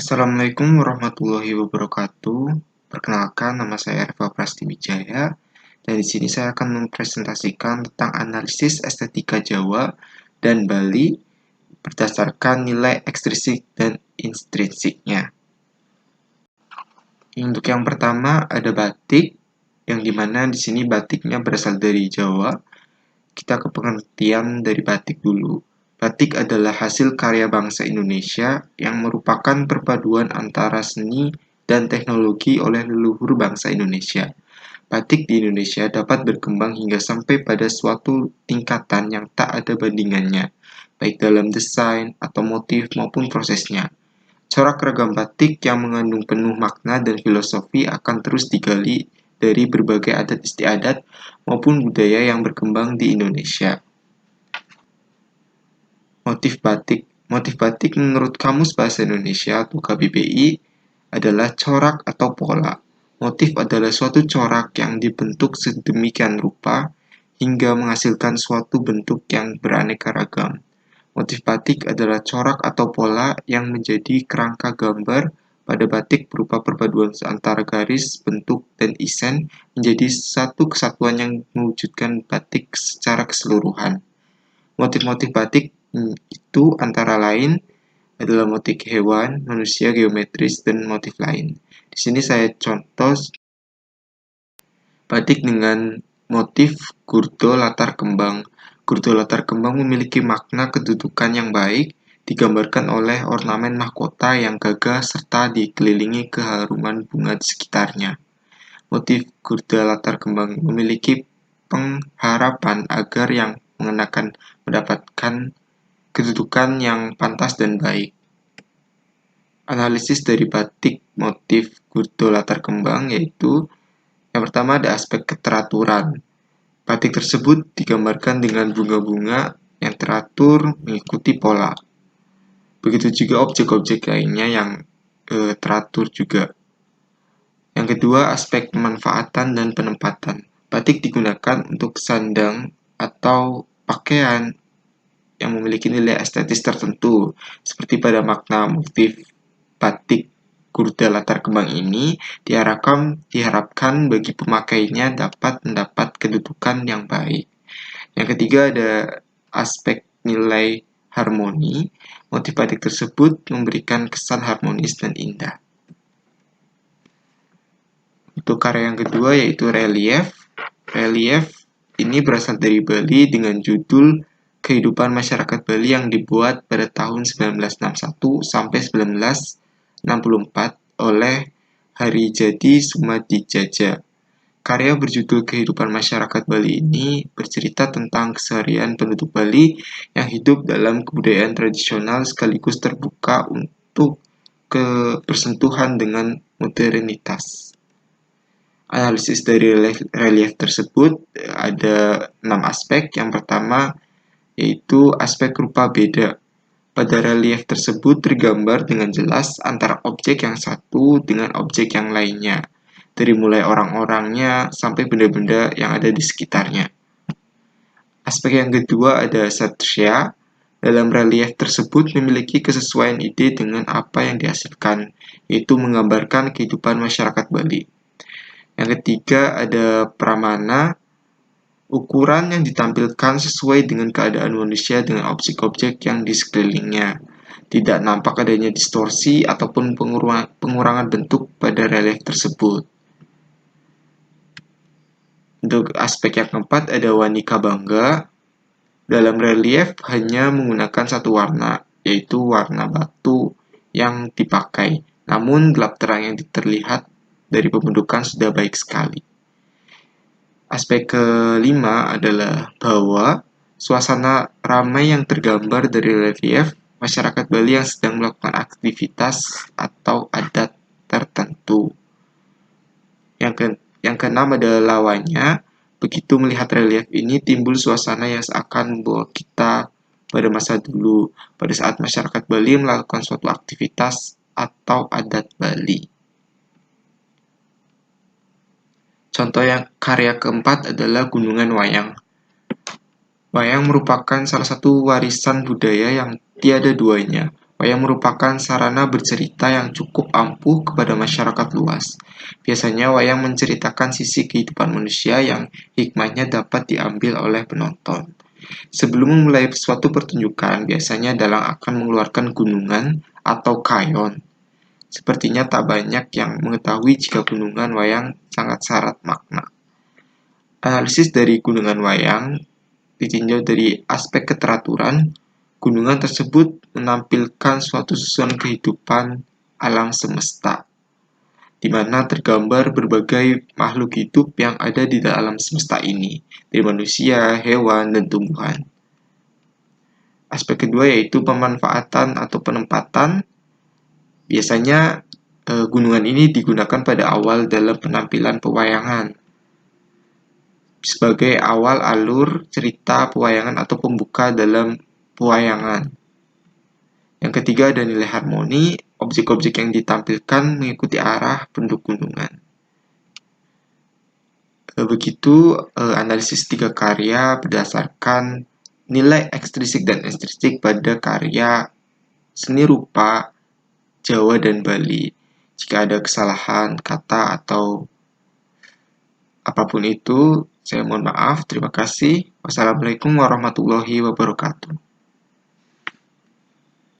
Assalamualaikum warahmatullahi wabarakatuh. Perkenalkan, nama saya Erva Prastiwijaya, dan di sini saya akan mempresentasikan tentang analisis estetika Jawa dan Bali berdasarkan nilai ekstrinsik dan intrinsiknya. Untuk yang pertama ada batik, yang dimana di sini batiknya berasal dari Jawa. Kita ke pengertian dari batik dulu. Batik adalah hasil karya bangsa Indonesia yang merupakan perpaduan antara seni dan teknologi oleh leluhur bangsa Indonesia. Batik di Indonesia dapat berkembang hingga sampai pada suatu tingkatan yang tak ada bandingannya, baik dalam desain atau motif maupun prosesnya. Corak ragam batik yang mengandung penuh makna dan filosofi akan terus digali dari berbagai adat istiadat maupun budaya yang berkembang di Indonesia. Motif batik. Motif batik menurut Kamus Bahasa Indonesia atau KBBI adalah corak atau pola. Motif adalah suatu corak yang dibentuk sedemikian rupa hingga menghasilkan suatu bentuk yang beraneka ragam. Motif batik adalah corak atau pola yang menjadi kerangka gambar pada batik berupa perpaduan antara garis, bentuk, dan isen menjadi satu kesatuan yang mewujudkan batik secara keseluruhan. Motif-motif batik itu antara lain adalah motif hewan, manusia, geometris, dan motif lain. Di sini saya contoh batik dengan motif gurdo latar kembang. Gurdo latar kembang memiliki makna kedudukan yang baik, digambarkan oleh ornamen mahkota yang gagah serta dikelilingi keharuman bunga di sekitarnya. Motif gurda latar kembang memiliki pengharapan agar yang mengenakan mendapatkan kedudukan yang pantas dan baik. Analisis dari batik motif gurdo latar kembang yaitu yang pertama ada aspek keteraturan. Batik tersebut digambarkan dengan bunga-bunga yang teratur mengikuti pola. Begitu juga objek-objek lainnya yang teratur juga. Yang kedua, aspek pemanfaatan dan penempatan. Batik digunakan untuk sandang atau pakaian yang memiliki nilai estetis tertentu, seperti pada makna motif batik gurda latar kembang ini diharapkan bagi pemakainya dapat mendapat kedudukan yang baik. Yang ketiga ada aspek nilai harmoni. Motif batik tersebut memberikan kesan harmonis dan indah. Untuk karya yang kedua yaitu relief. Relief ini berasal dari Bali dengan judul Kehidupan Masyarakat Bali yang dibuat pada tahun 1961 sampai 1964 oleh Harijadi Sumadijaya. Karya berjudul Kehidupan Masyarakat Bali ini bercerita tentang keseharian penduduk Bali yang hidup dalam kebudayaan tradisional sekaligus terbuka untuk bersentuhan dengan modernitas. Analisis dari relief tersebut ada 6 aspek. Yang pertama yaitu aspek rupa beda. Pada relief tersebut tergambar dengan jelas antara objek yang satu dengan objek yang lainnya, dari mulai orang-orangnya sampai benda-benda yang ada di sekitarnya. Aspek yang kedua ada satria. Dalam relief tersebut memiliki kesesuaian ide dengan apa yang dihasilkan, yaitu menggambarkan kehidupan masyarakat Bali. Yang ketiga ada pramana. Ukuran yang ditampilkan sesuai dengan keadaan manusia dengan objek-objek yang di sekelilingnya. Tidak nampak adanya distorsi ataupun pengurangan bentuk pada relief tersebut. Untuk aspek yang keempat ada wanika bangga. Dalam relief hanya menggunakan satu warna, yaitu warna batu yang dipakai. Namun gelap terang yang terlihat dari pembentukan sudah baik sekali. Aspek kelima adalah bahwa suasana ramai yang tergambar dari relief masyarakat Bali yang sedang melakukan aktivitas atau adat tertentu. Yang keenam adalah lawannya. Begitu melihat relief ini timbul suasana yang seakan membawa kita pada masa dulu, pada saat masyarakat Bali melakukan suatu aktivitas atau adat Bali. Contoh yang karya keempat adalah Gunungan Wayang. Wayang merupakan salah satu warisan budaya yang tiada duanya. Wayang merupakan sarana bercerita yang cukup ampuh kepada masyarakat luas. Biasanya wayang menceritakan sisi kehidupan manusia yang hikmahnya dapat diambil oleh penonton. Sebelum memulai suatu pertunjukan, biasanya dalang akan mengeluarkan gunungan atau kayon. Sepertinya tak banyak yang mengetahui jika gunungan wayang sangat syarat makna. Analisis dari gunungan wayang ditinjau dari aspek keteraturan. Gunungan tersebut menampilkan suatu susunan kehidupan alam semesta, di mana tergambar berbagai makhluk hidup yang ada di dalam semesta ini, dari manusia, hewan, dan tumbuhan. Aspek kedua yaitu pemanfaatan atau penempatan. Biasanya gunungan ini digunakan pada awal dalam penampilan pewayangan, sebagai awal alur cerita pewayangan atau pembuka dalam pewayangan. Yang ketiga ada nilai harmoni, objek-objek yang ditampilkan mengikuti arah penduduk gunungan. Begitu analisis tiga karya berdasarkan nilai ekstrinsik dan ekstrinsik pada karya seni rupa Jawa dan Bali. Jika ada kesalahan kata atau apapun itu, saya mohon maaf. Terima kasih. Wassalamualaikum warahmatullahi wabarakatuh.